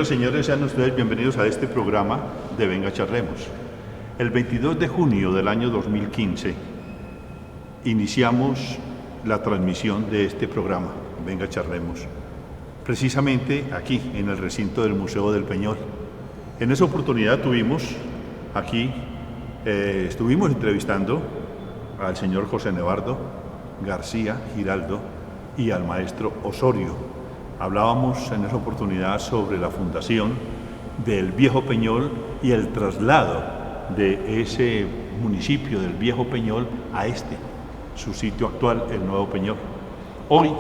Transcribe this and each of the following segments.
Señoras y señores, sean ustedes bienvenidos a este programa de Venga Charlemos. El 22 de junio del año 2015 iniciamos la transmisión de este programa, Venga Charlemos, precisamente aquí, en el recinto del Museo del Peñol. En esa oportunidad estuvimos entrevistando al señor José Nevardo García Giraldo y al maestro Osorio. Hablábamos en esa oportunidad sobre la fundación del Viejo Peñol y el traslado de ese municipio del Viejo Peñol a su sitio actual, el Nuevo Peñol. Hoy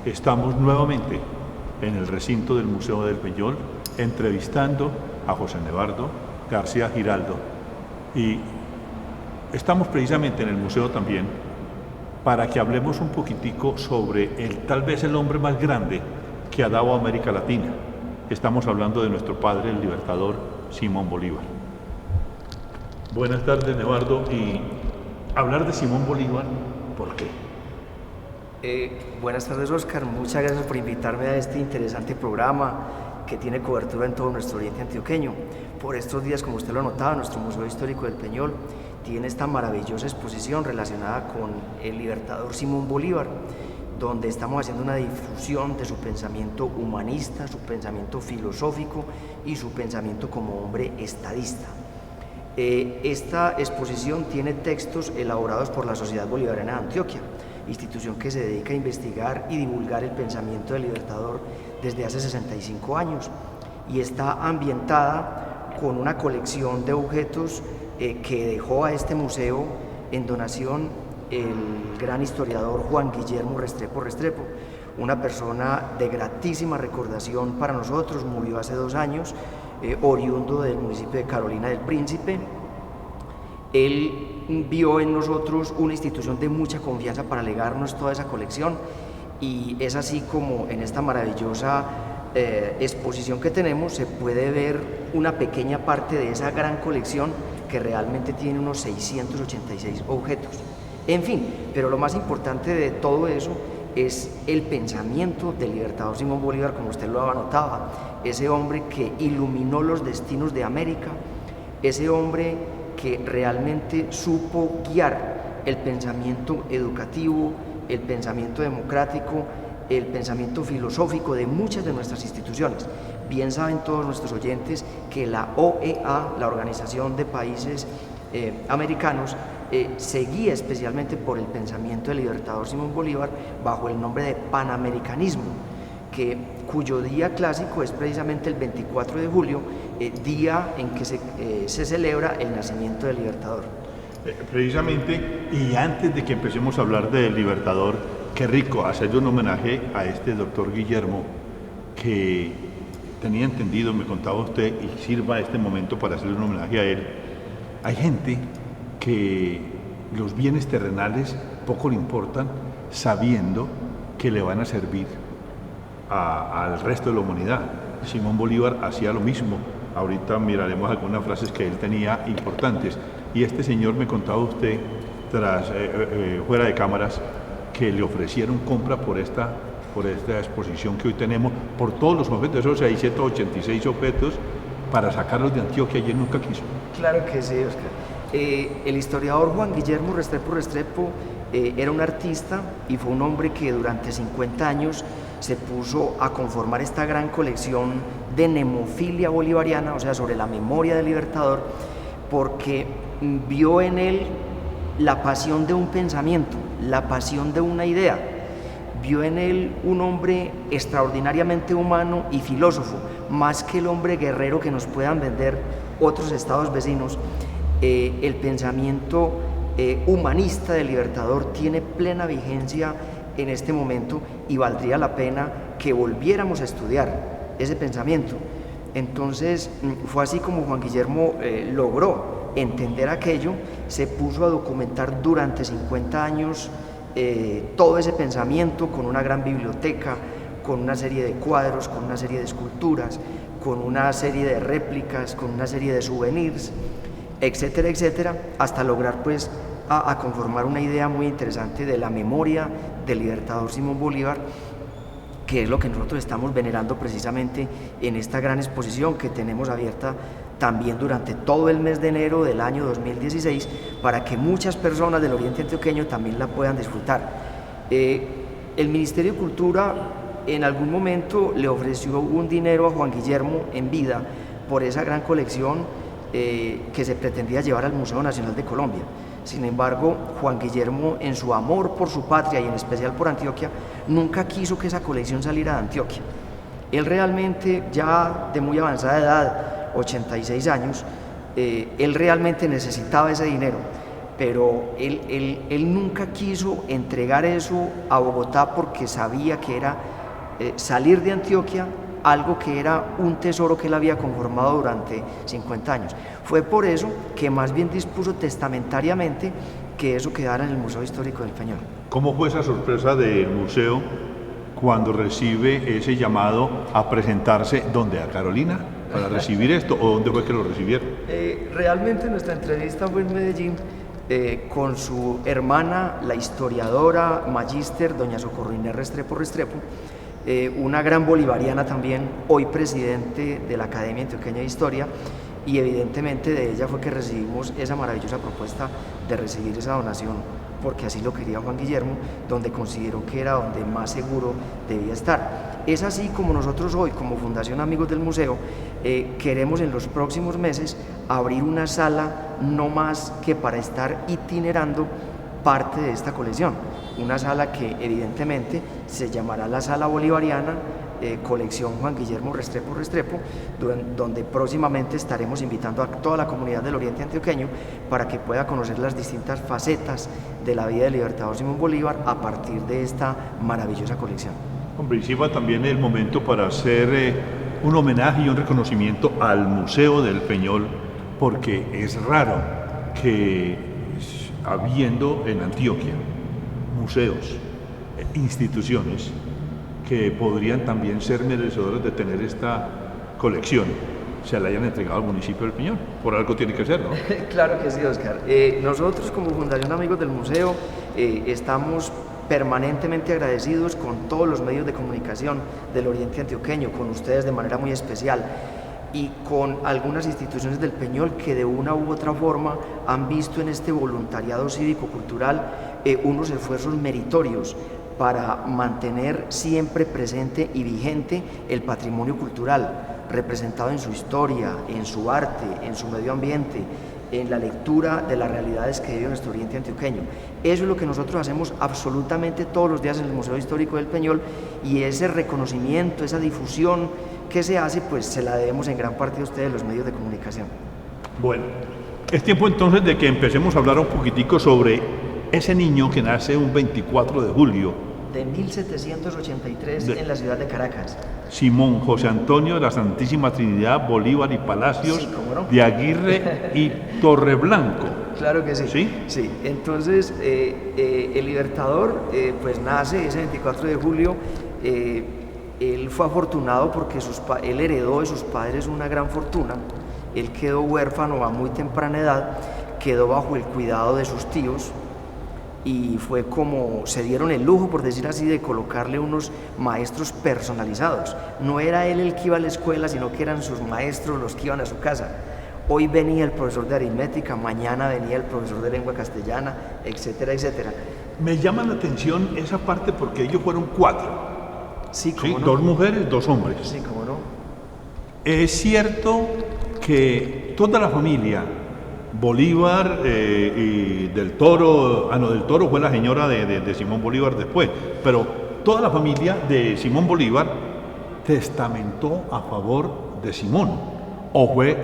estamos nuevamente en el recinto del Museo del Peñol entrevistando a José Nevardo García Giraldo, y estamos precisamente en el museo también para que hablemos un poquitico sobre tal vez el hombre más grande que ha dado a América Latina. Estamos hablando de nuestro padre, el libertador Simón Bolívar. Buenas tardes, Nevardo, y hablar de Simón Bolívar, ¿por qué? Buenas tardes, Oscar. Muchas gracias por invitarme a este interesante programa que tiene cobertura en todo nuestro oriente antioqueño. Por estos días, como usted lo ha notado, nuestro Museo Histórico del Peñol tiene esta maravillosa exposición relacionada con el libertador Simón Bolívar, donde estamos haciendo una difusión de su pensamiento humanista, su pensamiento filosófico y su pensamiento como hombre estadista. Esta exposición tiene textos elaborados por la Sociedad Bolivariana de Antioquia, institución que se dedica a investigar y divulgar el pensamiento del libertador desde hace 65 años, y está ambientada con una colección de objetos que dejó a este museo en donación el gran historiador Juan Guillermo Restrepo Restrepo, una persona de gratísima recordación para nosotros. Murió hace 2 años, oriundo del municipio de Carolina del Príncipe. Él vio en nosotros una institución de mucha confianza para legarnos toda esa colección, y es así como en esta maravillosa exposición que tenemos se puede ver una pequeña parte de esa gran colección que realmente tiene unos 686 objetos. En fin, pero lo más importante de todo eso es el pensamiento del libertador Simón Bolívar, como usted lo anotaba, ese hombre que iluminó los destinos de América, ese hombre que realmente supo guiar el pensamiento educativo, el pensamiento democrático, el pensamiento filosófico de muchas de nuestras instituciones. Bien saben todos nuestros oyentes que la OEA, la Organización de Países Americanos, se guía especialmente por el pensamiento del libertador Simón Bolívar bajo el nombre de panamericanismo, cuyo día clásico es precisamente el 24 de julio, día en que se celebra el nacimiento del libertador. Precisamente, y antes de que empecemos a hablar del libertador, qué rico hacerle un homenaje a este doctor Guillermo, que tenía entendido, me contaba usted, y sirva este momento para hacerle un homenaje a él. Hay gente que los bienes terrenales poco le importan, sabiendo que le van a servir al resto de la humanidad. Simón Bolívar hacía lo mismo. Ahorita miraremos algunas frases que él tenía importantes. Y este señor me contaba usted, fuera de cámaras, que le ofrecieron compra por esta exposición que hoy tenemos, por todos los objetos, esos 686 objetos, para sacarlos de Antioquia, y él nunca quiso. Claro que sí, Oscar. El historiador Juan Guillermo Restrepo Restrepo era un artista y fue un hombre que durante 50 años se puso a conformar esta gran colección de nemofilia bolivariana, o sea, sobre la memoria del libertador, porque vio en él la pasión de un pensamiento, la pasión de una idea. Vio en él un hombre extraordinariamente humano y filósofo, más que el hombre guerrero que nos puedan vender otros estados vecinos. El pensamiento humanista del libertador tiene plena vigencia en este momento, y valdría la pena que volviéramos a estudiar ese pensamiento. Entonces fue así como Juan Guillermo logró entender aquello, se puso a documentar durante 50 años todo ese pensamiento, con una gran biblioteca, con una serie de cuadros, con una serie de esculturas, con una serie de réplicas, con una serie de souvenirs, etcétera, etcétera, hasta lograr pues a conformar una idea muy interesante de la memoria del libertador Simón Bolívar, que es lo que nosotros estamos venerando precisamente en esta gran exposición que tenemos abierta también durante todo el mes de enero del año 2016, para que muchas personas del Oriente Antioqueño también la puedan disfrutar. El Ministerio de Cultura en algún momento le ofreció un dinero a Juan Guillermo en vida por esa gran colección que se pretendía llevar al Museo Nacional de Colombia. Sin embargo, Juan Guillermo, en su amor por su patria y en especial por Antioquia, nunca quiso que esa colección saliera de Antioquia. Él realmente, ya de muy avanzada edad, 86 años, él realmente necesitaba ese dinero, pero él nunca quiso entregar eso a Bogotá porque sabía que era salir de Antioquia algo que era un tesoro que él había conformado durante 50 años. Fue por eso que más bien dispuso testamentariamente que eso quedara en el Museo Histórico del Peñol. ¿Cómo fue esa sorpresa del museo cuando recibe ese llamado a presentarse donde a Carolina para recibir esto, o dónde fue que lo recibieron? Realmente nuestra entrevista fue en Medellín con su hermana, la historiadora magíster doña Socorro Inés Restrepo Restrepo, una gran bolivariana también, hoy presidente de la Academia Antioqueña de Historia, y evidentemente de ella fue que recibimos esa maravillosa propuesta de recibir esa donación, porque así lo quería Juan Guillermo, donde consideró que era donde más seguro debía estar. Es así como nosotros hoy, como Fundación Amigos del Museo, queremos en los próximos meses abrir una sala no más que para estar itinerando parte de esta colección, una sala que evidentemente se llamará la Sala Bolivariana, colección Juan Guillermo Restrepo Restrepo, donde próximamente estaremos invitando a toda la comunidad del Oriente Antioqueño para que pueda conocer las distintas facetas de la vida del libertador Simón Bolívar a partir de esta maravillosa colección. Hombre, y va también el momento para hacer un homenaje y un reconocimiento al Museo del Peñol, porque es raro que habiendo en Antioquia museos, instituciones que podrían también ser merecedores de tener esta colección, se la hayan entregado al municipio del Peñol. Por algo tiene que ser, ¿no? Claro que sí, Oscar. Nosotros como Fundación Amigos del Museo estamos permanentemente agradecidos con todos los medios de comunicación del Oriente Antioqueño, con ustedes de manera muy especial, y con algunas instituciones del Peñol que de una u otra forma han visto en este voluntariado cívico-cultural unos esfuerzos meritorios para mantener siempre presente y vigente el patrimonio cultural, representado en su historia, en su arte, en su medio ambiente, en la lectura de las realidades que vive nuestro Oriente Antioqueño. Eso es lo que nosotros hacemos absolutamente todos los días en el Museo Histórico del Peñol, y ese reconocimiento, esa difusión que se hace, pues se la debemos en gran parte a ustedes, los medios de comunicación. Bueno, es tiempo entonces de que empecemos a hablar un poquitico sobre ese niño que nace un 24 de julio. De 1783 en la ciudad de Caracas. Simón José Antonio de la Santísima Trinidad Bolívar y Palacios, sí, ¿cómo no? de Aguirre y Torreblanco. Claro que sí. ¿Sí? Sí. Entonces, el Libertador pues nace ese 24 de julio. Él fue afortunado porque él heredó de sus padres una gran fortuna. Él quedó huérfano a muy temprana edad, quedó bajo el cuidado de sus tíos, y fue como se dieron el lujo, por decir así, de colocarle unos maestros personalizados. No era él el que iba a la escuela, sino que eran sus maestros los que iban a su casa. Hoy venía el profesor de aritmética, mañana venía el profesor de lengua castellana, etcétera, etcétera. Me llama la atención esa parte porque ellos fueron 4. Sí, ¿Sí? ¿cómo no? 2 mujeres, 2 hombres. Sí, cómo no. Es cierto que toda la familia, Bolívar y del Toro, del Toro fue la señora de Simón Bolívar después, pero toda la familia de Simón Bolívar testamentó a favor de Simón, o fue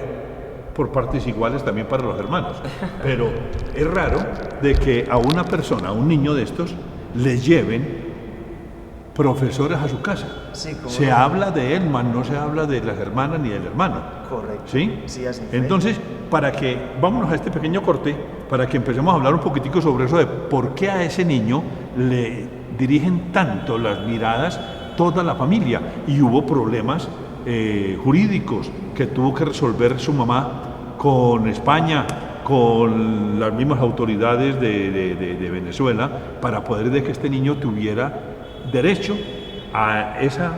por partes iguales también para los hermanos, pero es raro de que a una persona, a un niño de estos, le lleven profesores a su casa. Sí, se habla de él, mas no se habla de las hermanas ni del hermano. Correcto. ¿Sí? Sí, así fue. Entonces, vámonos a este pequeño corte, para que empecemos a hablar un poquitico sobre eso de por qué a ese niño le dirigen tanto las miradas toda la familia. Y hubo problemas jurídicos que tuvo que resolver su mamá con España, con las mismas autoridades de Venezuela, para poder de que este niño tuviera derecho a esa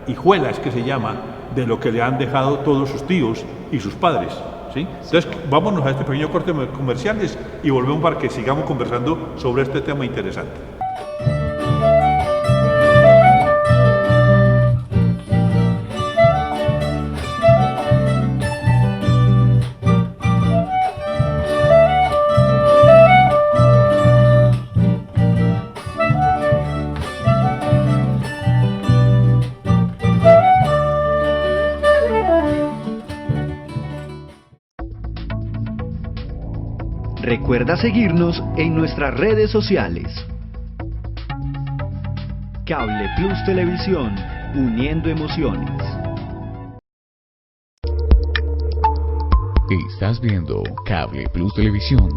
hijuela, es que se llama, de lo que le han dejado todos sus tíos y sus padres. ¿Sí? Entonces, vámonos a este pequeño corte comerciales y volvemos para que sigamos conversando sobre este tema interesante. Recuerda seguirnos en nuestras redes sociales. Cable Plus Televisión, uniendo emociones. Estás viendo Cable Plus Televisión.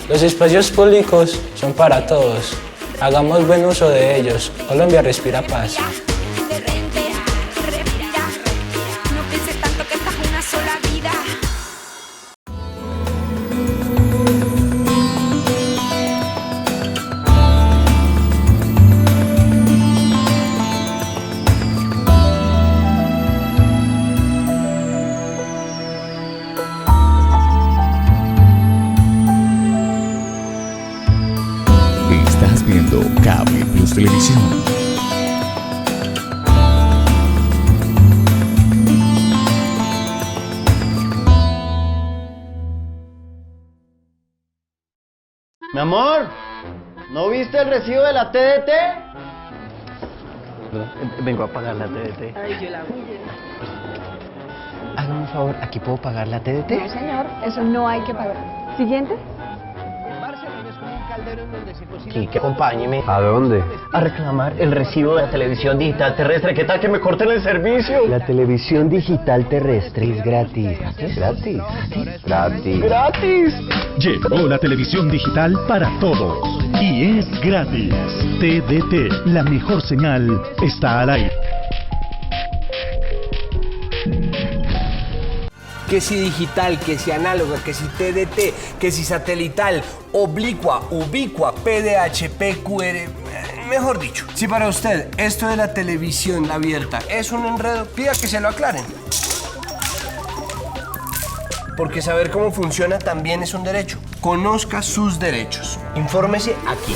Los espacios públicos son para todos. Hagamos buen uso de ellos. Colombia respira paz. Estás viendo Cable Plus Televisión. Mi amor, ¿no viste el recibo de la TDT? Vengo a pagar la TDT. Ay, yo la vi. Hágame un favor, ¿aquí puedo pagar la TDT? No, señor, eso no hay que pagar. Siguiente. Quique, acompáñeme. ¿A dónde? A reclamar el recibo de la televisión digital terrestre. ¿Qué tal que me corten el servicio? La televisión digital terrestre es gratis. ¿Gratis? Gratis. ¡Gratis! Llegó la televisión digital para todos y es gratis. TDT, la mejor señal, está al aire. Que si digital, que si análoga, que si TDT, que si satelital, oblicua, ubicua, PDH, PQR, mejor dicho. Si para usted esto de la televisión abierta es un enredo, pida que se lo aclaren. Porque saber cómo funciona también es un derecho. Conozca sus derechos. Infórmese aquí.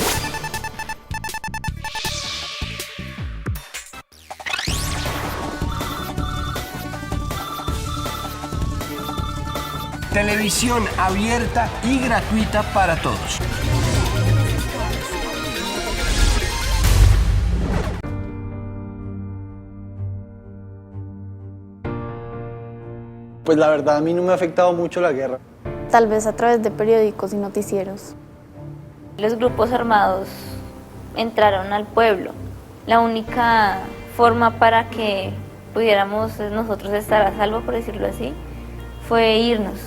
Televisión abierta y gratuita para todos. Pues la verdad a mí no me ha afectado mucho la guerra. Tal vez a través de periódicos y noticieros. Los grupos armados entraron al pueblo. La única forma para que pudiéramos nosotros estar a salvo, por decirlo así, fue irnos.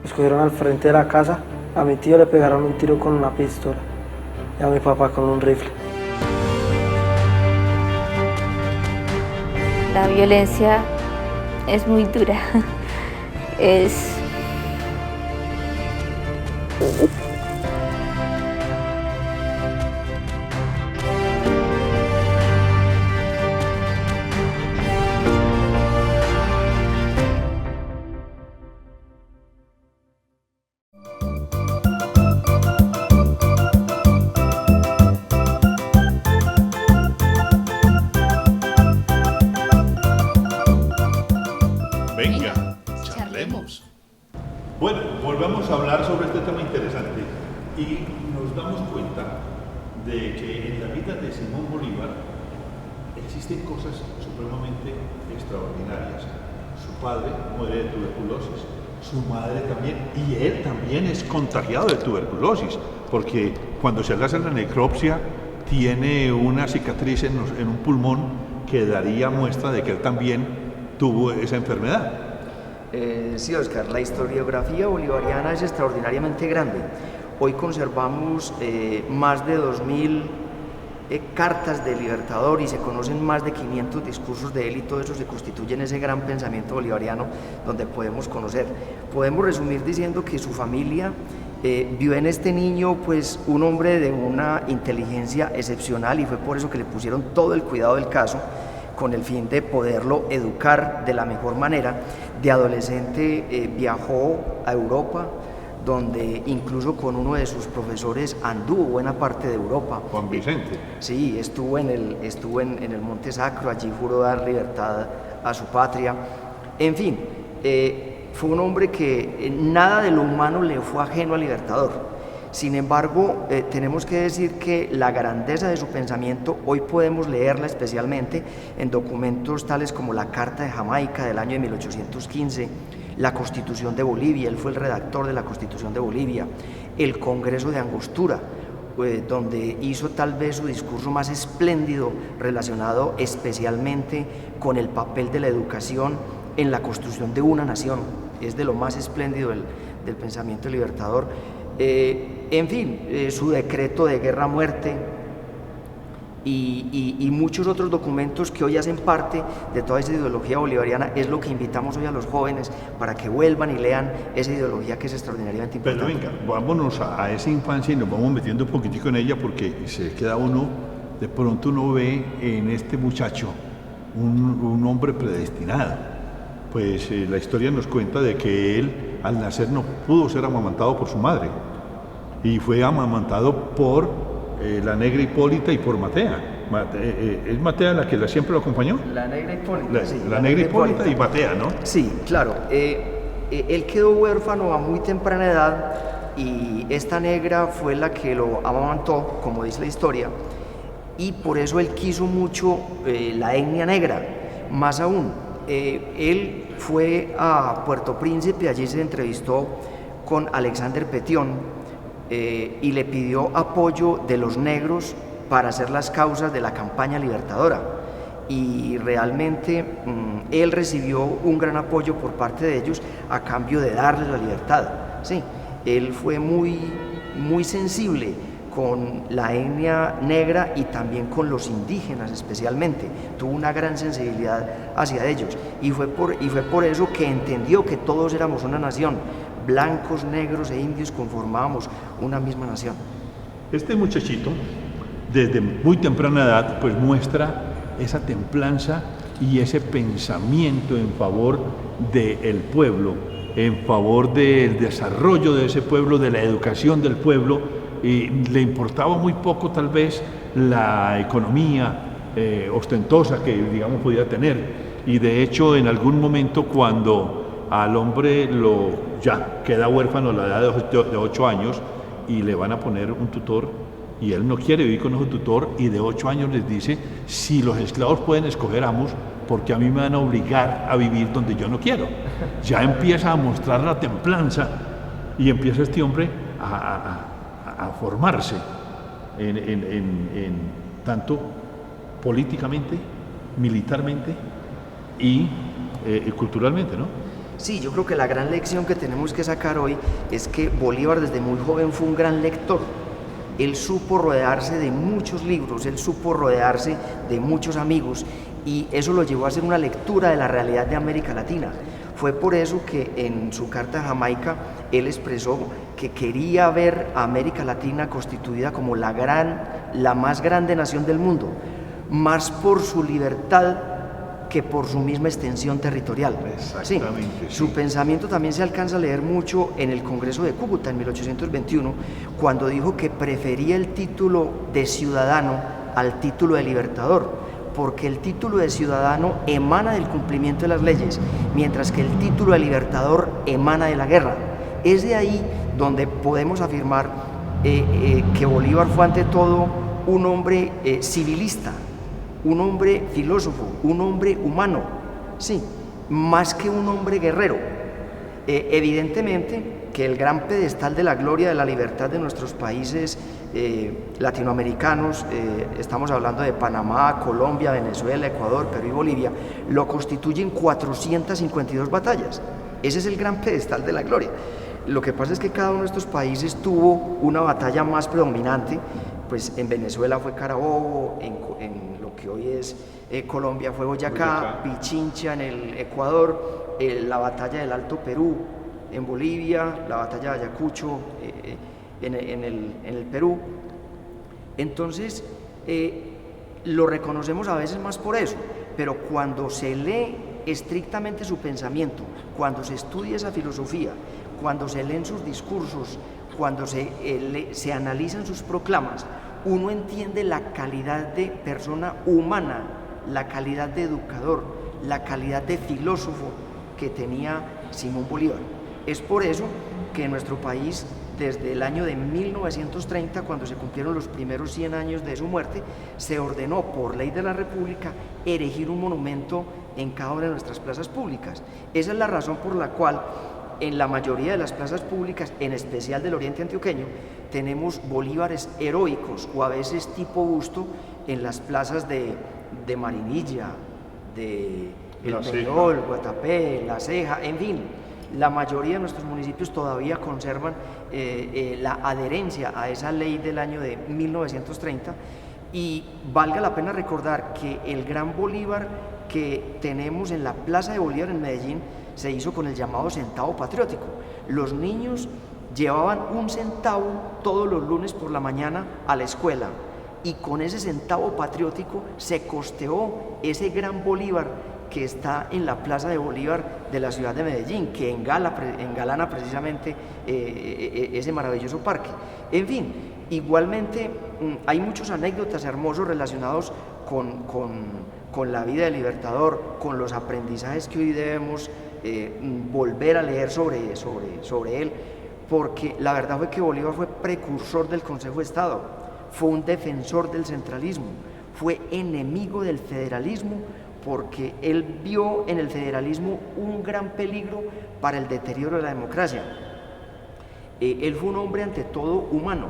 Nos cogieron al frente de la casa, a mi tío le pegaron un tiro con una pistola y a mi papá con un rifle. La violencia es muy dura, es... Venga, charlemos. Bueno, volvamos a hablar sobre este tema interesante y nos damos cuenta de que en la vida de Simón Bolívar existen cosas supremamente extraordinarias. Su padre muere de tuberculosis, su madre también, y él también es contagiado de tuberculosis, porque cuando se le hace la necropsia tiene una cicatriz en un pulmón que daría muestra de que él también tuvo esa enfermedad. Sí, Oscar, la historiografía bolivariana es extraordinariamente grande. Hoy conservamos más de 2000 cartas del Libertador y se conocen más de 500 discursos de él, y todo eso se constituye en ese gran pensamiento bolivariano donde podemos conocer. Podemos resumir diciendo que su familia vio en este niño pues un hombre de una inteligencia excepcional, y fue por eso que le pusieron todo el cuidado del caso, con el fin de poderlo educar de la mejor manera. De adolescente viajó a Europa, donde incluso con uno de sus profesores anduvo buena parte de Europa. Juan Vicente. Sí, estuvo en el Monte Sacro, allí juró dar libertad a su patria. En fin, fue un hombre que nada de lo humano le fue ajeno al Libertador. Sin embargo, tenemos que decir que la grandeza de su pensamiento hoy podemos leerla especialmente en documentos tales como la Carta de Jamaica del año de 1815, la Constitución de Bolivia, él fue el redactor de la Constitución de Bolivia, el Congreso de Angostura, donde hizo tal vez su discurso más espléndido relacionado especialmente con el papel de la educación en la construcción de una nación. Es de lo más espléndido del pensamiento libertador. En fin, su decreto de guerra-muerte y muchos otros documentos que hoy hacen parte de toda esa ideología bolivariana es lo que invitamos hoy a los jóvenes para que vuelvan y lean esa ideología que es extraordinariamente importante. Pero venga, vámonos a esa infancia y nos vamos metiendo un poquitico en ella, porque se queda uno, de pronto uno ve en este muchacho un hombre predestinado. Pues la historia nos cuenta de que él al nacer no pudo ser amamantado por su madre, y fue amamantado por la negra Hipólita y por Matea. ¿Es Matea la que siempre lo acompañó? La negra Hipólita, sí. La negra Hipólita y Matea, ¿no? Sí, claro. Él quedó huérfano a muy temprana edad, y esta negra fue la que lo amamantó, como dice la historia, y por eso él quiso mucho la etnia negra. Más aún, él fue a Puerto Príncipe, allí se entrevistó con Alexander Petion, y le pidió apoyo de los negros para hacer las causas de la campaña libertadora, y realmente él recibió un gran apoyo por parte de ellos a cambio de darles la libertad. Sí, él fue muy sensible con la etnia negra y también con los indígenas especialmente, tuvo una gran sensibilidad hacia ellos, y fue por eso que entendió que todos éramos una nación, blancos, negros e indios conformábamos una misma nación. Este muchachito, desde muy temprana edad, pues muestra esa templanza y ese pensamiento en favor del pueblo, en favor del desarrollo de ese pueblo, de la educación del pueblo, y le importaba muy poco tal vez la economía ostentosa que, digamos, podía tener. Y de hecho, en algún momento, cuando al hombre ya queda huérfano a la edad de 8 años y le van a poner un tutor, y él no quiere vivir con ese tutor, y de 8 años les dice: si los esclavos pueden escoger amos, porque a mí me van a obligar a vivir donde yo no quiero. Ya empieza a mostrar la templanza, y empieza este hombre a formarse en tanto políticamente, militarmente y culturalmente, ¿no? Sí, yo creo que la gran lección que tenemos que sacar hoy es que Bolívar desde muy joven fue un gran lector. Él supo rodearse de muchos libros, él supo rodearse de muchos amigos, y eso lo llevó a hacer una lectura de la realidad de América Latina. Fue por eso que en su Carta a Jamaica él expresó que quería ver a América Latina constituida como la más grande nación del mundo, más por su libertad que por su misma extensión territorial. Exactamente. Sí. Su pensamiento también se alcanza a leer mucho en el Congreso de Cúcuta en 1821, cuando dijo que prefería el título de ciudadano al título de libertador, porque el título de ciudadano emana del cumplimiento de las leyes, mientras que el título de libertador emana de la guerra. Es de ahí donde podemos afirmar que Bolívar fue ante todo un hombre civilista, un hombre filósofo, un hombre humano, sí, más que un hombre guerrero. Evidentemente que el gran pedestal de la gloria de la libertad de nuestros países latinoamericanos, estamos hablando de Panamá, Colombia, Venezuela, Ecuador, Perú y Bolivia, lo constituyen 452 batallas. Ese es el gran pedestal de la gloria. Lo que pasa es que cada uno de estos países tuvo una batalla más predominante, pues en Venezuela fue Carabobo, en lo que hoy es Colombia fue Boyacá, Pichincha en el Ecuador, la batalla del Alto Perú en Bolivia, la batalla de Ayacucho en el Perú. Entonces, lo reconocemos a veces más por eso, pero cuando se lee estrictamente su pensamiento, cuando se estudia esa filosofía, cuando se leen sus discursos, cuando se analizan sus proclamas, uno entiende la calidad de persona humana, la calidad de educador, la calidad de filósofo que tenía Simón Bolívar. Es por eso que en nuestro país, desde el año de 1930, cuando se cumplieron los primeros 100 años de su muerte, se ordenó por ley de la República erigir un monumento en cada una de nuestras plazas públicas. Esa es la razón por la cual en la mayoría de las plazas públicas, en especial del oriente antioqueño, tenemos bolívares heroicos o a veces tipo busto en las plazas de Marinilla, de El Peñol, Guatapé, La Ceja, en fin. La mayoría de nuestros municipios todavía conservan la adherencia a esa ley del año de 1930, y valga la pena recordar que el gran Bolívar que tenemos en la Plaza de Bolívar en Medellín se hizo con el llamado centavo patriótico. Los niños llevaban un centavo todos los lunes por la mañana a la escuela, y con ese centavo patriótico se costeó ese gran Bolívar que está en la Plaza de Bolívar de la ciudad de Medellín, que engalana precisamente ese maravilloso parque. En fin, igualmente hay muchas anécdotas hermosos relacionados con la vida del Libertador, con los aprendizajes que hoy debemos volver a leer sobre él, porque la verdad fue que Bolívar fue precursor del Consejo de Estado, fue un defensor del centralismo, fue enemigo del federalismo, porque él vio en el federalismo un gran peligro para el deterioro de la democracia. Él fue un hombre ante todo humano,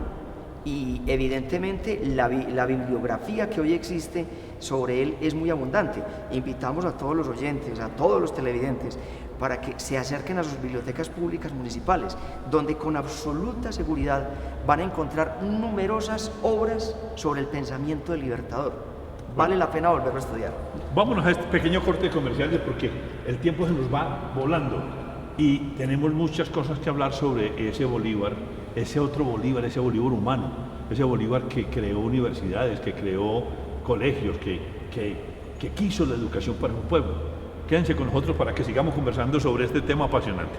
y evidentemente la bibliografía que hoy existe sobre él es muy abundante. Invitamos a todos los oyentes, a todos los televidentes, para que se acerquen a sus bibliotecas públicas municipales, donde con absoluta seguridad van a encontrar numerosas obras sobre el pensamiento del Libertador. Vale la pena volverlo a estudiar. Vámonos a este pequeño corte comercial porque el tiempo se nos va volando y tenemos muchas cosas que hablar sobre ese Bolívar, ese otro Bolívar, ese Bolívar humano, ese Bolívar que creó universidades, que creó colegios, que quiso la educación para un pueblo. Quédense con nosotros para que sigamos conversando sobre este tema apasionante.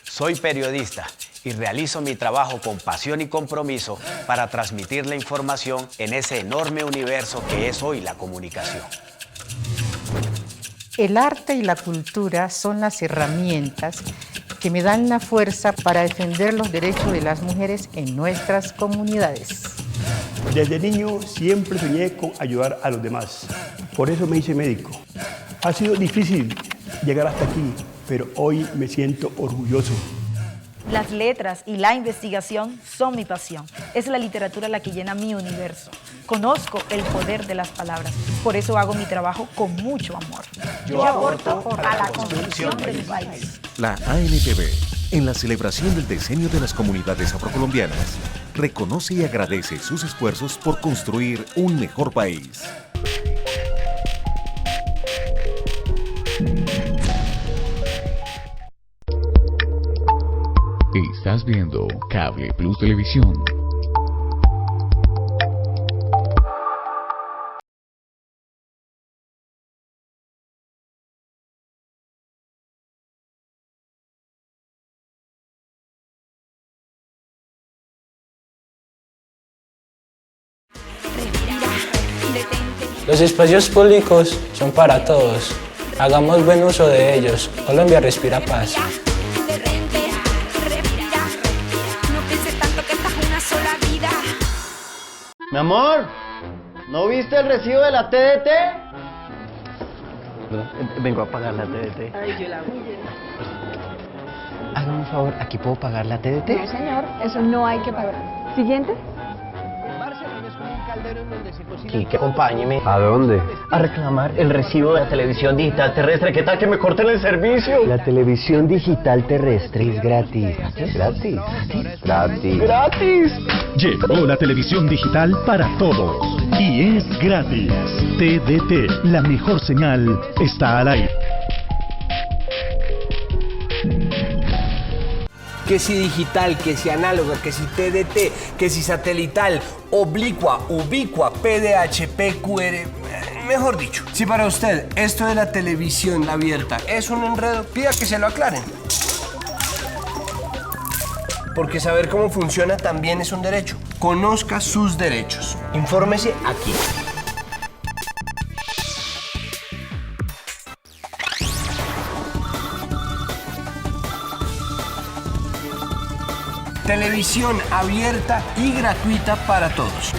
Soy periodista y realizo mi trabajo con pasión y compromiso para transmitir la información en ese enorme universo que es hoy la comunicación. El arte y la cultura son las herramientas que me dan la fuerza para defender los derechos de las mujeres en nuestras comunidades. Desde niño siempre soñé con ayudar a los demás. Por eso me hice médico. Ha sido difícil llegar hasta aquí, pero hoy me siento orgulloso. Las letras y la investigación son mi pasión. Es la literatura la que llena mi universo. Conozco el poder de las palabras. Por eso hago mi trabajo con mucho amor. Yo aporto a la construcción de mi país. La ANTV, en la celebración del decenio de las comunidades afrocolombianas, reconoce y agradece sus esfuerzos por construir un mejor país. Estás viendo Cable Plus Televisión. Los espacios públicos son para todos. Hagamos buen uso de ellos. Colombia respira paz. Mi amor, ¿no viste el recibo de la TDT? Vengo a pagar la TDT. Ay, yo la voy. Hágame un favor, ¿aquí puedo pagar la TDT? No, señor, eso no hay que pagar. Siguiente. Quique, acompáñeme. ¿A dónde? A reclamar el recibo de la televisión digital terrestre. ¿Qué tal que me corten el servicio? La televisión digital terrestre es gratis. ¿Gratis? Gratis. ¡Gratis! Llegó la televisión digital para todos y es gratis. TDT, la mejor señal, está al aire. Que si digital, que si análoga, que si TDT, que si satelital, oblicua, ubicua, PDHP, QR, mejor dicho. Si para usted esto de la televisión abierta es un enredo, pida que se lo aclaren. Porque saber cómo funciona también es un derecho. Conozca sus derechos. Infórmese aquí. Televisión abierta y gratuita para todos.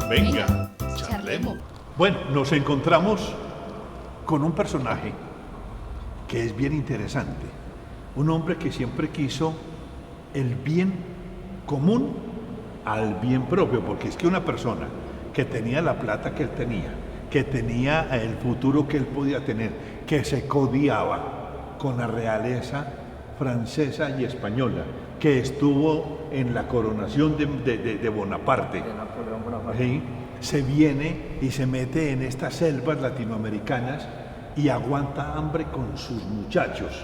Venga, charlemos. Bueno, nos encontramos con un personaje que es bien interesante. Un hombre que siempre quiso el bien común al bien propio, porque es que una persona que tenía la plata que él tenía, que tenía el futuro que él podía tener, que se codiaba con la realeza francesa y española, que estuvo en la coronación de Bonaparte, ¿sí? Se viene y se mete en estas selvas latinoamericanas y aguanta hambre con sus muchachos,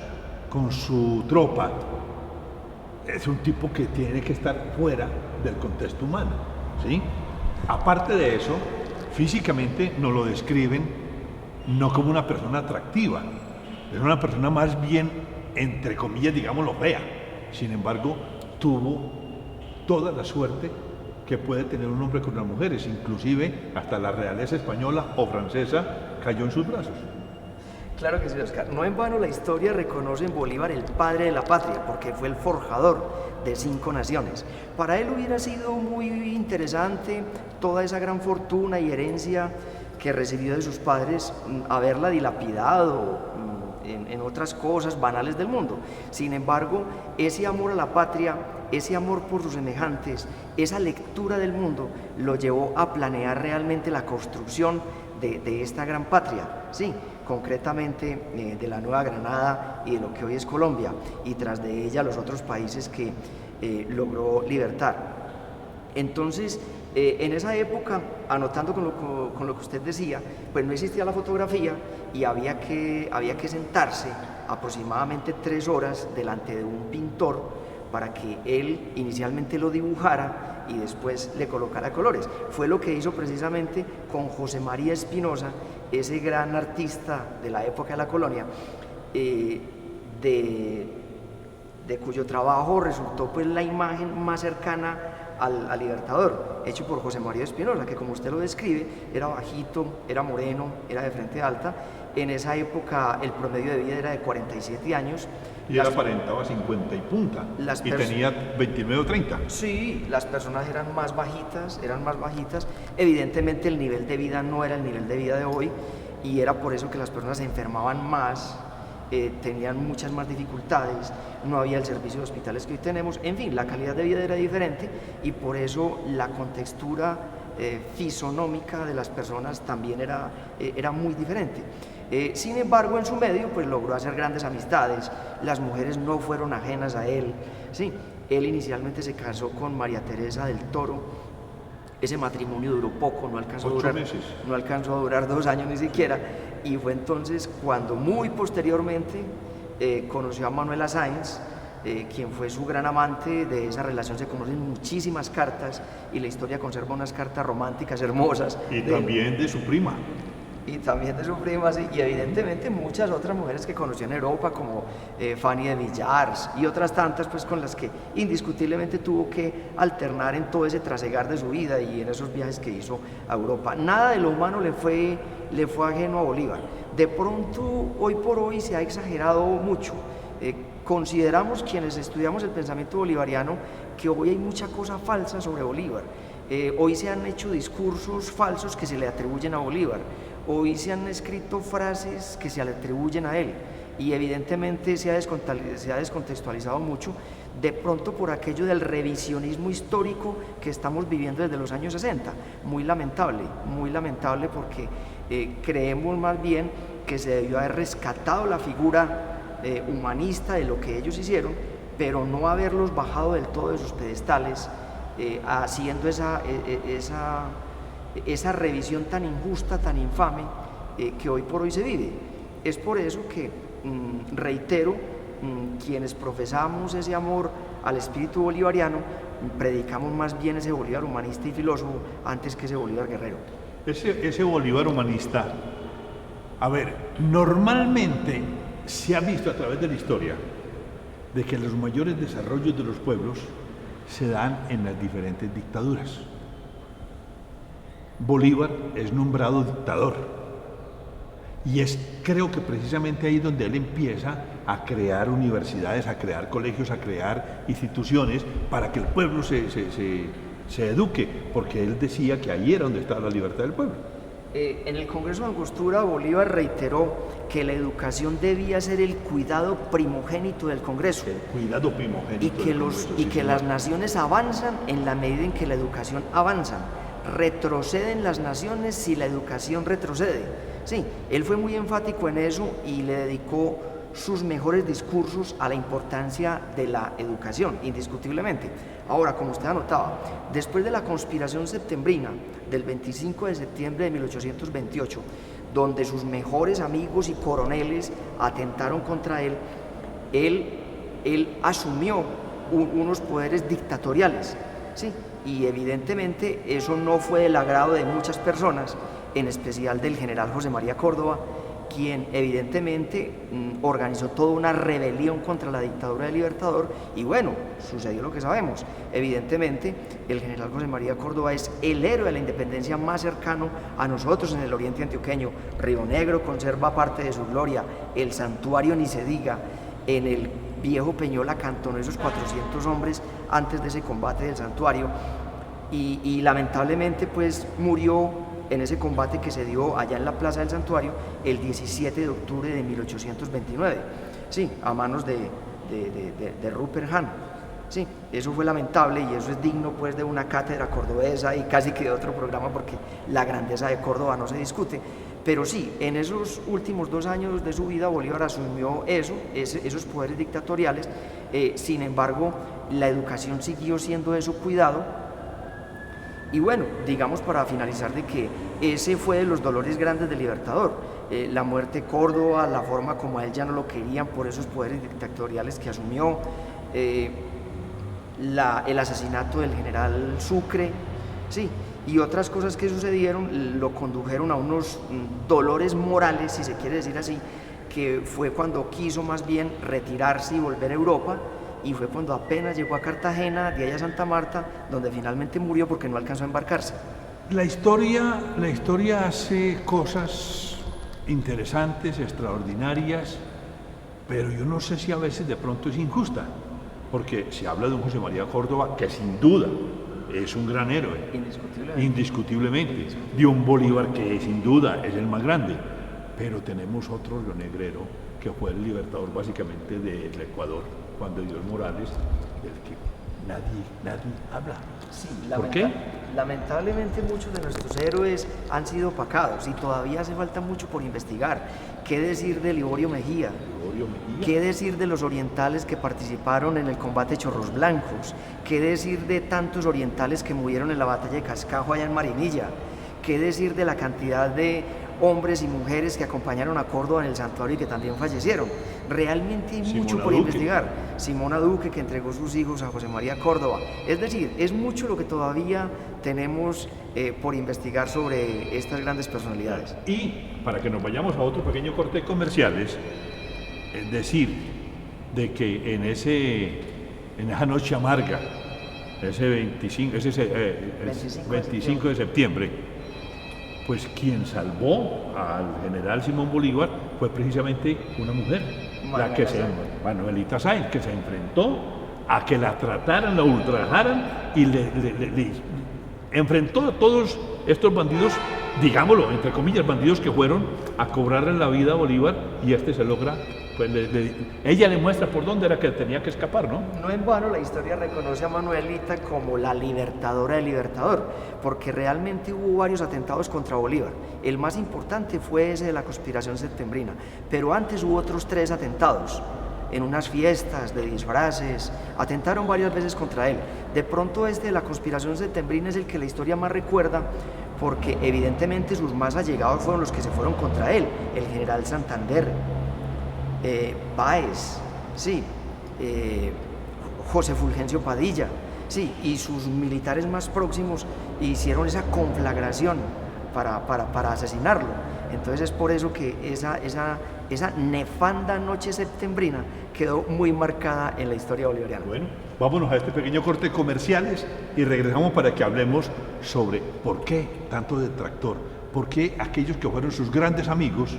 con su tropa. Es un tipo que tiene que estar fuera del contexto humano, ¿sí? Aparte de eso, físicamente nos lo describen no como una persona atractiva, es una persona más bien, entre comillas, digámoslo, fea. Sin embargo, tuvo toda la suerte que puede tener un hombre con las mujeres, inclusive hasta la realeza española o francesa cayó en sus brazos. Claro que sí, Oscar. No en vano la historia reconoce en Bolívar el padre de la patria, porque fue el forjador de 5 naciones. Para él hubiera sido muy interesante toda esa gran fortuna y herencia que recibió de sus padres, haberla dilapidado en otras cosas banales del mundo. Sin embargo, ese amor a la patria, ese amor por sus semejantes, esa lectura del mundo, lo llevó a planear realmente la construcción de esta gran patria, sí, concretamente de la Nueva Granada y de lo que hoy es Colombia, y tras de ella los otros países que logró libertar. Entonces, en esa época, anotando con lo que usted decía, pues no existía la fotografía y había que sentarse aproximadamente 3 horas delante de un pintor para que él inicialmente lo dibujara y después le colocara colores. Fue lo que hizo precisamente con José María Espinosa, ese gran artista de la época de la colonia, de cuyo trabajo resultó pues la imagen más cercana al Libertador, hecho por José María Espinosa, que como usted lo describe, era bajito, era moreno, era de frente alta. En esa época el promedio de vida era de 47 años. Y él aparentaba 50 y punta, y tenía 29 o 30. Sí, las personas eran más bajitas. Evidentemente el nivel de vida no era el nivel de vida de hoy, y era por eso que las personas se enfermaban más, tenían muchas más dificultades, no había el servicio de hospitales que hoy tenemos. En fin, la calidad de vida era diferente, y por eso la contextura fisonómica de las personas también era muy diferente. Sin embargo, en su medio pues logró hacer grandes amistades, las mujeres no fueron ajenas a él, ¿sí? Él inicialmente se casó con María Teresa del Toro. Ese matrimonio duró poco, no alcanzó a durar 2 años ni siquiera, y fue entonces cuando muy posteriormente conoció a Manuela Sáenz, quien fue su gran amante. De esa relación se conocen muchísimas cartas y la historia conserva unas cartas románticas hermosas. Y también de su prima. Y también de su prima, sí, y evidentemente muchas otras mujeres que conoció en Europa, como Fanny de Villars y otras tantas, pues con las que indiscutiblemente tuvo que alternar en todo ese trasegar de su vida y en esos viajes que hizo a Europa. Nada de lo humano le fue ajeno a Bolívar. De pronto, hoy por hoy se ha exagerado mucho. Consideramos quienes estudiamos el pensamiento bolivariano que hoy hay mucha cosa falsa sobre Bolívar. Hoy se han hecho discursos falsos que se le atribuyen a Bolívar. Hoy se han escrito frases que se le atribuyen a él y evidentemente se ha descontextualizado mucho, de pronto por aquello del revisionismo histórico que estamos viviendo desde los años 60. Muy lamentable porque creemos más bien que se debió haber rescatado la figura humanista de lo que ellos hicieron, pero no haberlos bajado del todo de sus pedestales, haciendo esa revisión tan injusta, tan infame que hoy por hoy se vive. Es por eso que, reitero, quienes profesamos ese amor al espíritu bolivariano, predicamos más bien ese Bolívar humanista y filósofo antes que ese Bolívar guerrero. Ese Bolívar humanista, a ver, normalmente se ha visto a través de la historia de que los mayores desarrollos de los pueblos se dan en las diferentes dictaduras. Bolívar es nombrado dictador y es, creo que precisamente ahí donde él empieza a crear universidades, a crear colegios, a crear instituciones para que el pueblo se eduque, porque él decía que ahí era donde estaba la libertad del pueblo. En el Congreso de Angostura, Bolívar reiteró que la educación debía ser el cuidado primogénito del Congreso. El cuidado primogénito del Congreso, y que las naciones avanzan en la medida en que la educación avanza. Retroceden las naciones si la educación retrocede. Sí, él fue muy enfático en eso y le dedicó sus mejores discursos a la importancia de la educación, indiscutiblemente. Ahora, como usted anotaba, después de la conspiración septembrina del 25 de septiembre de 1828, donde sus mejores amigos y coroneles atentaron contra él, él asumió unos poderes dictatoriales, ¿sí? Y evidentemente eso no fue del agrado de muchas personas, en especial del general José María Córdoba, quien evidentemente organizó toda una rebelión contra la dictadura del Libertador. Y bueno, sucedió lo que sabemos. Evidentemente el general José María Córdoba es el héroe de la independencia más cercano a nosotros en el oriente antioqueño. Río Negro conserva parte de su gloria, el santuario ni se diga. En el viejo Peñol acantonó esos 400 hombres antes de ese combate del santuario y lamentablemente pues murió en ese combate que se dio allá en la Plaza del Santuario el 17 de octubre de 1829, sí, a manos de Rupert Hahn. Sí, eso fue lamentable y eso es digno pues de una cátedra cordobesa y casi que de otro programa, porque la grandeza de Córdoba no se discute. Pero sí, en esos últimos 2 años de su vida Bolívar asumió esos poderes dictatoriales. Sin embargo, la educación siguió siendo de su cuidado. Y bueno, digamos para finalizar de que ese fue de los dolores grandes del Libertador, la muerte de Córdoba, la forma como a él ya no lo querían por esos poderes dictatoriales que asumió, el asesinato del general Sucre, sí, y otras cosas que sucedieron lo condujeron a unos dolores morales, si se quiere decir así, que fue cuando quiso más bien retirarse y volver a Europa. Y fue cuando apenas llegó a Cartagena, de allá a Santa Marta, donde finalmente murió porque no alcanzó a embarcarse. La historia hace cosas interesantes, extraordinarias, pero yo no sé si a veces de pronto es injusta, porque se habla de un José María Córdoba que sin duda es un gran héroe, indiscutiblemente, de un Bolívar que sin duda es el más grande, pero tenemos otro rionegrero que fue el libertador básicamente del Ecuador, Juan de Dios Morales, del que nadie habla. Sí, ¿por qué? Lamentablemente muchos de nuestros héroes han sido opacados y todavía hace falta mucho por investigar. ¿Qué decir de Liborio Mejía? ¿Qué decir de los orientales que participaron en el combate Chorros Blancos? ¿Qué decir de tantos orientales que murieron en la batalla de Cascajo allá en Marinilla? ¿Qué decir de la cantidad de hombres y mujeres que acompañaron a Córdoba en el santuario y que también fallecieron. Realmente hay mucho Simona por Duque. investigar. Simona Duque, que entregó sus hijos a José María Córdoba. Es decir, es mucho lo que todavía tenemos por investigar sobre estas grandes personalidades. Y para que nos vayamos a otro pequeño corte de comerciales, es decir, de que en esa noche amarga, ese 25 de septiembre, pues quien salvó al general Simón Bolívar fue precisamente una mujer, Manuelita Sáenz, que se enfrentó a que la trataran, la ultrajaran y le enfrentó a todos estos bandidos, digámoslo, entre comillas, bandidos que fueron a cobrarle la vida a Bolívar, y se logra, pues ella le muestra por dónde era que tenía que escapar, ¿no? No en vano la historia reconoce a Manuelita como la libertadora del libertador, porque realmente hubo varios atentados contra Bolívar. El más importante fue ese de la conspiración septembrina, pero antes hubo otros 3 atentados. En unas fiestas de disfraces, atentaron varias veces contra él. De pronto de la conspiración septembrina es el que la historia más recuerda, porque evidentemente sus más allegados fueron los que se fueron contra él, el general Santander, Báez, sí, José Fulgencio Padilla, sí, y sus militares más próximos hicieron esa conflagración para asesinarlo. Entonces es por eso que esa nefanda noche septembrina quedó muy marcada en la historia bolivariana. Bueno, vámonos a este pequeño corte de comerciales y regresamos para que hablemos sobre por qué tanto detractor, por qué aquellos que fueron sus grandes amigos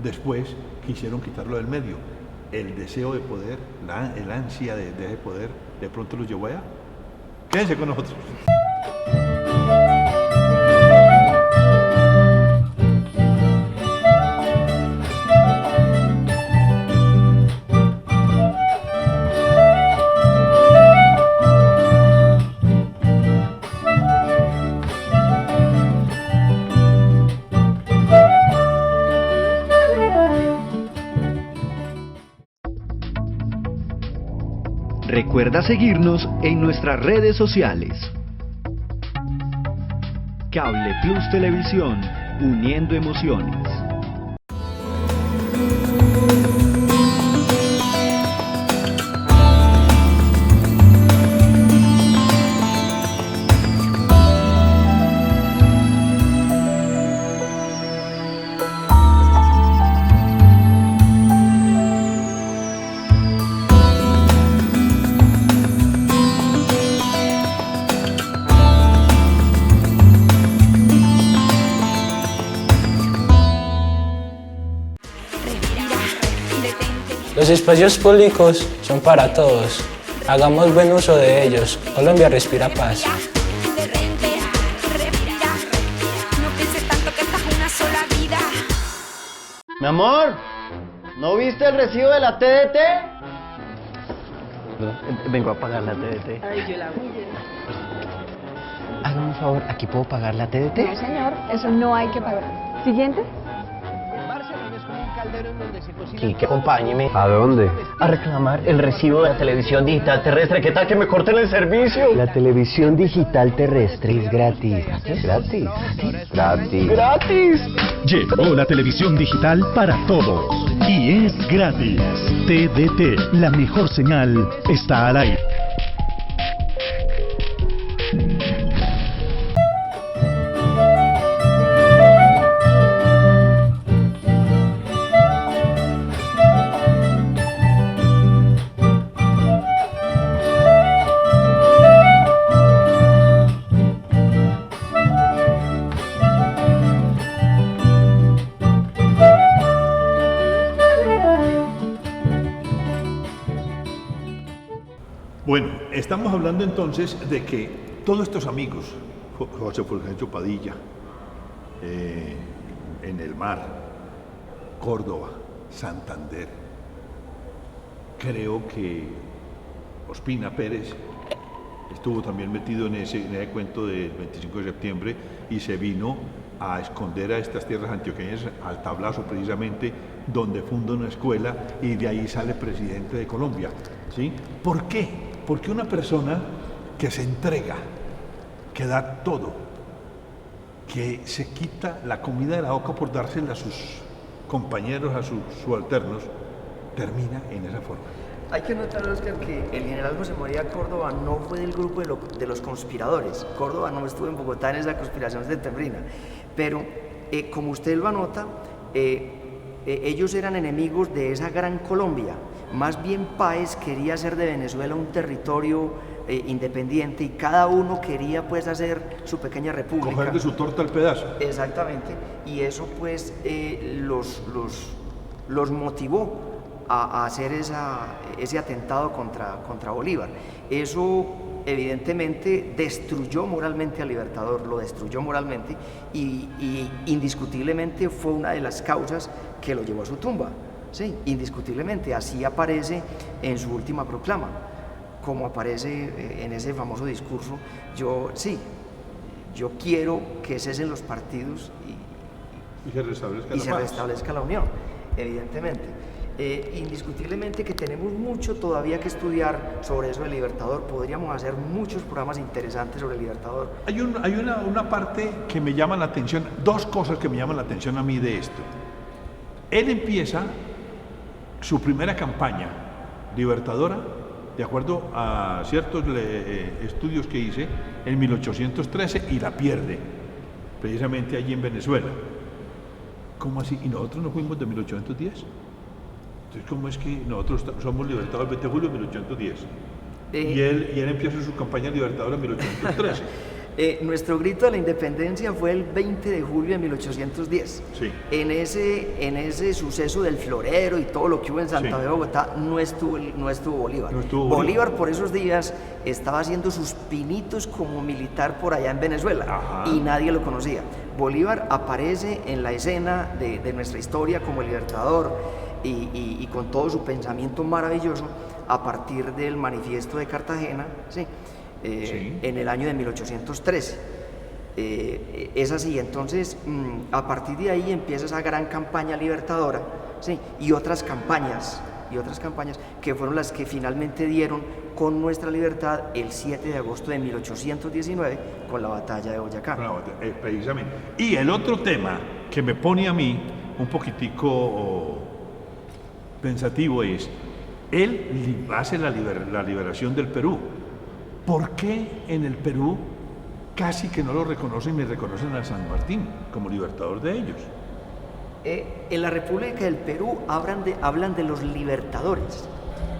después quisieron quitarlo del medio. El deseo de poder, el ansia de poder, de pronto los llevó allá. Quédense con nosotros. Recuerda seguirnos en nuestras redes sociales. Cable Plus Televisión, uniendo emociones. Los espacios públicos son para todos. Hagamos buen uso de ellos. Colombia respira paz. Mi amor, ¿no viste el recibo de la TDT? Vengo a pagar la TDT. Ay, yo la voy. Hágame un favor, ¿aquí puedo pagar la TDT? No, señor, eso no hay que pagar. ¿Siguiente? Sí, que acompáñeme. ¿A dónde? A reclamar el recibo de la televisión digital terrestre. ¿Qué tal que me corten el servicio? La televisión digital terrestre es gratis. Gratis. Gratis. ¡Gratis! Llegó la televisión digital para todos y es gratis. TDT, la mejor señal, está al aire. Bueno, estamos hablando entonces de que todos estos amigos, José Fulgencio Padilla, en el mar, Córdoba, Santander, creo que Ospina Pérez estuvo también metido en ese cuento del 25 de septiembre y se vino a esconder a estas tierras antioqueñas, al Tablazo precisamente, donde funda una escuela y de ahí sale presidente de Colombia, ¿sí? ¿Por qué? Porque una persona que se entrega, que da todo, que se quita la comida de la boca por dársela a sus compañeros, a sus subalternos, termina en esa forma. Hay que notar, Oscar, que el general José María Córdoba no fue del grupo de los conspiradores. Córdoba no estuvo en Bogotá en esa conspiración septembrina. Pero, como usted lo anota, ellos eran enemigos de esa gran Colombia. Más bien Páez quería hacer de Venezuela un territorio independiente y cada uno quería pues hacer su pequeña república. Coger de su torta al pedazo. Exactamente. Y eso pues los motivó a hacer ese atentado contra Bolívar. Eso evidentemente destruyó moralmente al Libertador, lo destruyó moralmente y indiscutiblemente fue una de las causas que lo llevó a su tumba. Sí, indiscutiblemente, así aparece en su última proclama, como aparece en ese famoso discurso, yo quiero que cesen los partidos y se restablezca la unión, evidentemente. Indiscutiblemente que tenemos mucho todavía que estudiar sobre eso del Libertador, podríamos hacer muchos programas interesantes sobre el Libertador. Hay una parte que me llama la atención, dos cosas que me llaman la atención a mí de esto. Él empieza su primera campaña libertadora, de acuerdo a ciertos estudios que hice, en 1813 y la pierde, precisamente allí en Venezuela. ¿Cómo así? ¿Y nosotros no fuimos de 1810? Entonces, ¿cómo es que nosotros somos libertadores el 20 de julio de 1810? Y él empieza su campaña libertadora en 1813. Nuestro grito de la independencia fue el 20 de julio de 1810. Sí. En ese suceso del florero y todo lo que hubo en Santa Fe de Bogotá, no estuvo Bolívar. Bolívar por esos días estaba haciendo sus pinitos como militar por allá en Venezuela. Ajá. Y nadie lo conocía. Bolívar aparece en la escena de nuestra historia como el libertador y con todo su pensamiento maravilloso a partir del manifiesto de Cartagena, en el año de 1813. Es así, entonces a partir de ahí empieza esa gran campaña libertadora, y otras campañas que fueron las que finalmente dieron con nuestra libertad el 7 de agosto de 1819 con la batalla de Boyacá. Precisamente. Y el otro tema que me pone a mí un poquitico pensativo es, él hace la liberación del Perú. ¿Por qué en el Perú casi que no lo reconocen ni reconocen a San Martín como libertador de ellos? En la República del Perú hablan de los libertadores.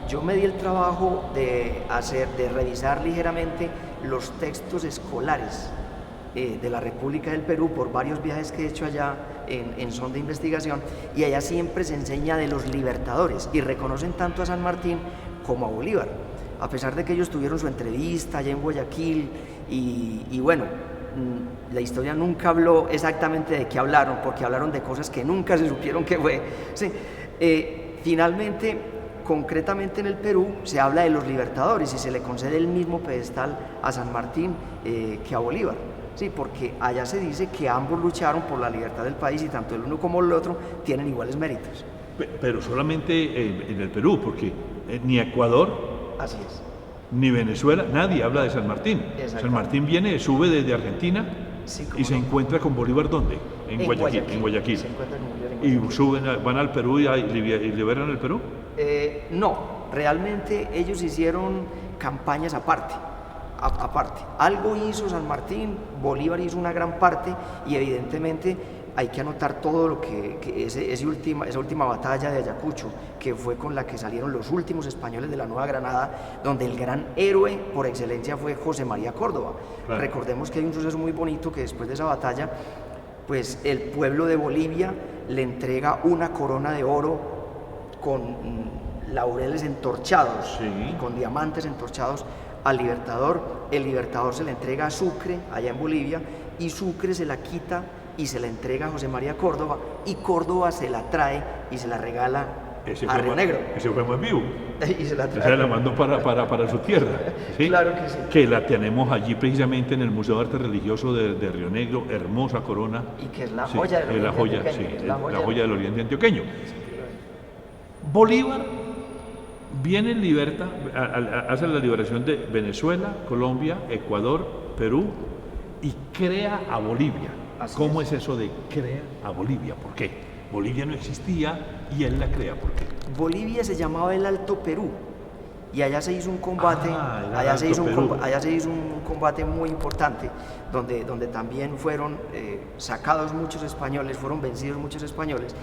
Yo me di el trabajo de revisar ligeramente los textos escolares de la República del Perú por varios viajes que he hecho allá en son de investigación, y allá siempre se enseña de los libertadores y reconocen tanto a San Martín como a Bolívar, a pesar de que ellos tuvieron su entrevista allá en Guayaquil y bueno, la historia nunca habló exactamente de qué hablaron, porque hablaron de cosas que nunca se supieron qué fue. Finalmente, concretamente en el Perú, se habla de los libertadores y se le concede el mismo pedestal a San Martín que a Bolívar. Sí, porque allá se dice que ambos lucharon por la libertad del país y tanto el uno como el otro tienen iguales méritos. Pero solamente en el Perú, porque ni Ecuador, así es, ni Venezuela, nadie habla de San Martín. San Martín sube desde Argentina y se encuentra con Bolívar, ¿dónde? En Guayaquil. Se encuentra con Bolívar en Guayaquil. Van al Perú y liberan el Perú. No, realmente ellos hicieron campañas aparte. Algo hizo San Martín, Bolívar hizo una gran parte y evidentemente hay que anotar todo lo que esa última batalla de Ayacucho, que fue con la que salieron los últimos españoles de la Nueva Granada, donde el gran héroe por excelencia fue José María Córdoba. Claro. Recordemos que hay un suceso muy bonito que después de esa batalla, pues el pueblo de Bolivia le entrega una corona de oro con laureles entorchados y con diamantes entorchados al Libertador. El Libertador se le entrega a Sucre, allá en Bolivia, y Sucre se la quita y se la entrega a José María Córdoba, y Córdoba se la trae y se la regala a Río Negro. Ese fue más vivo. Y se la trae. Se la mandó para su tierra. ¿Sí? Claro que sí. Que la tenemos allí precisamente en el Museo de Arte Religioso de Río Negro, hermosa corona. Y que es la joya del Oriente Antioqueño. La joya del Oriente Antioqueño. Bolívar viene hace la liberación de Venezuela, Colombia, Ecuador, Perú y crea a Bolivia. ¿Cómo es eso de crea a Bolivia? ¿Por qué? Bolivia no existía y él la crea. ¿Por qué? Bolivia se llamaba el Alto Perú y allá se hizo un combate, allá se hizo un combate muy importante donde también fueron sacados muchos españoles, fueron vencidos muchos españoles,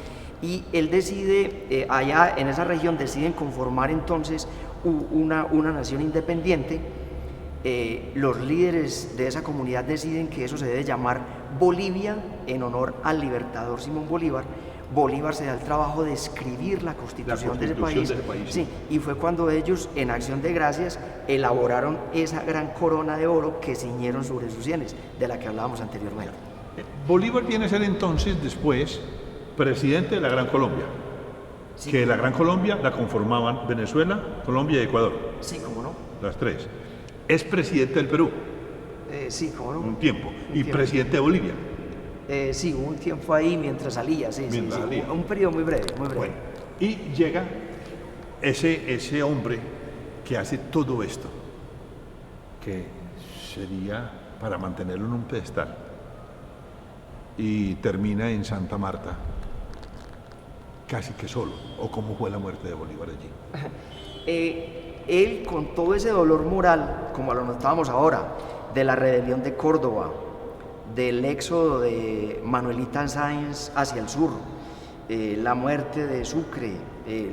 y él decide, allá en esa región deciden conformar entonces una nación independiente. Los líderes de esa comunidad deciden que eso se debe llamar Bolivia en honor al libertador Simón Bolívar. Bolívar se da el trabajo de escribir la constitución de ese país. Sí, y fue cuando ellos, en acción de gracias, elaboraron esa gran corona de oro que ciñeron sobre sus sienes, de la que hablábamos anteriormente. Bolívar viene a ser entonces, después, presidente de la Gran Colombia. Sí. Que la Gran Colombia la conformaban Venezuela, Colombia y Ecuador. Sí, cómo no. Las tres. Es presidente del Perú. Sí, cómo no. Un tiempo. Y presidente de Bolivia. Sí, hubo un tiempo ahí mientras salía, salía. Un periodo muy breve, muy breve. Bueno, y llega ese hombre que hace todo esto, que sería para mantenerlo en un pedestal, y termina en Santa Marta, casi que solo. ¿O cómo fue la muerte de Bolívar allí? Él, con todo ese dolor moral, como lo notábamos ahora, de la rebelión de Córdoba, del éxodo de Manuelita Sáenz hacia el sur, la muerte de Sucre,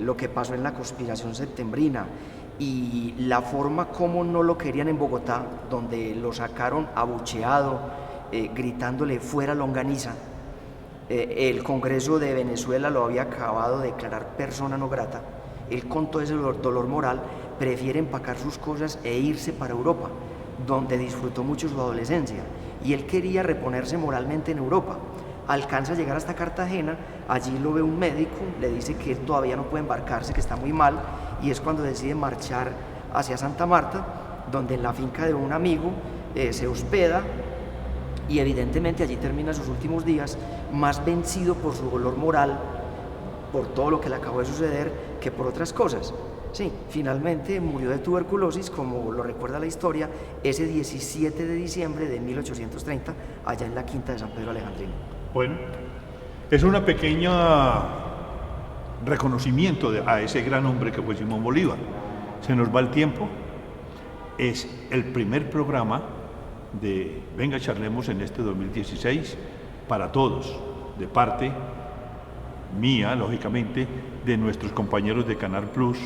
lo que pasó en la conspiración septembrina y la forma como no lo querían en Bogotá, donde lo sacaron abucheado, gritándole fuera longaniza. El Congreso de Venezuela lo había acabado de declarar persona no grata. Él, con todo ese dolor moral, prefiere empacar sus cosas e irse para Europa, donde disfrutó mucho su adolescencia, y él quería reponerse moralmente en Europa. Alcanza a llegar hasta Cartagena, allí lo ve un médico, le dice que él todavía no puede embarcarse, que está muy mal, y es cuando decide marchar hacia Santa Marta, donde en la finca de un amigo se hospeda, y evidentemente allí termina sus últimos días, más vencido por su dolor moral, por todo lo que le acabó de suceder, que por otras cosas. Sí, finalmente murió de tuberculosis, como lo recuerda la historia, ese 17 de diciembre de 1830, allá en la quinta de San Pedro Alejandrino. Bueno, es una pequeña reconocimiento a ese gran hombre que fue Simón Bolívar. Se nos va el tiempo. Es el primer programa de Venga Charlemos en este 2016 para todos, de parte mía, lógicamente, de nuestros compañeros de Canal Plus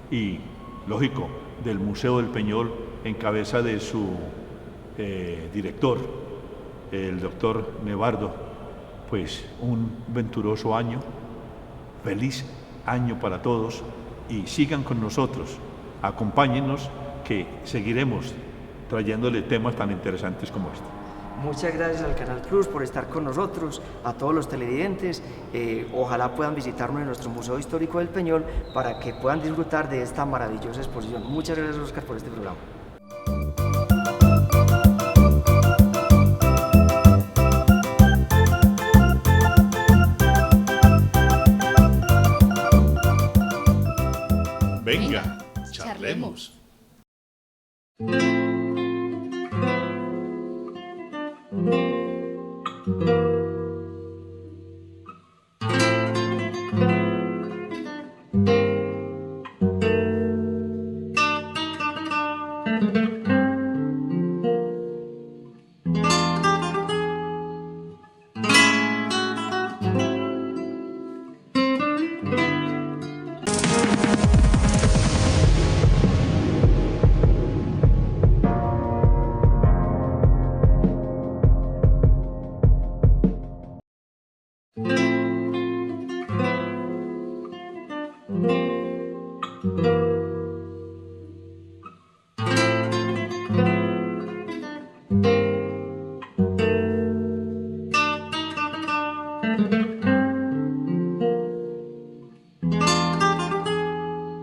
y, lógico, del Museo del Peñol, en cabeza de su director, el doctor Nevardo. Pues un venturoso año, feliz año para todos, y sigan con nosotros, acompáñennos, que seguiremos trayéndole temas tan interesantes como este. Muchas gracias al Canal Plus por estar con nosotros, a todos los televidentes. Ojalá puedan visitarnos en nuestro Museo Histórico del Peñol para que puedan disfrutar de esta maravillosa exposición. Muchas gracias, Oscar, por este programa. Venga, charlemos.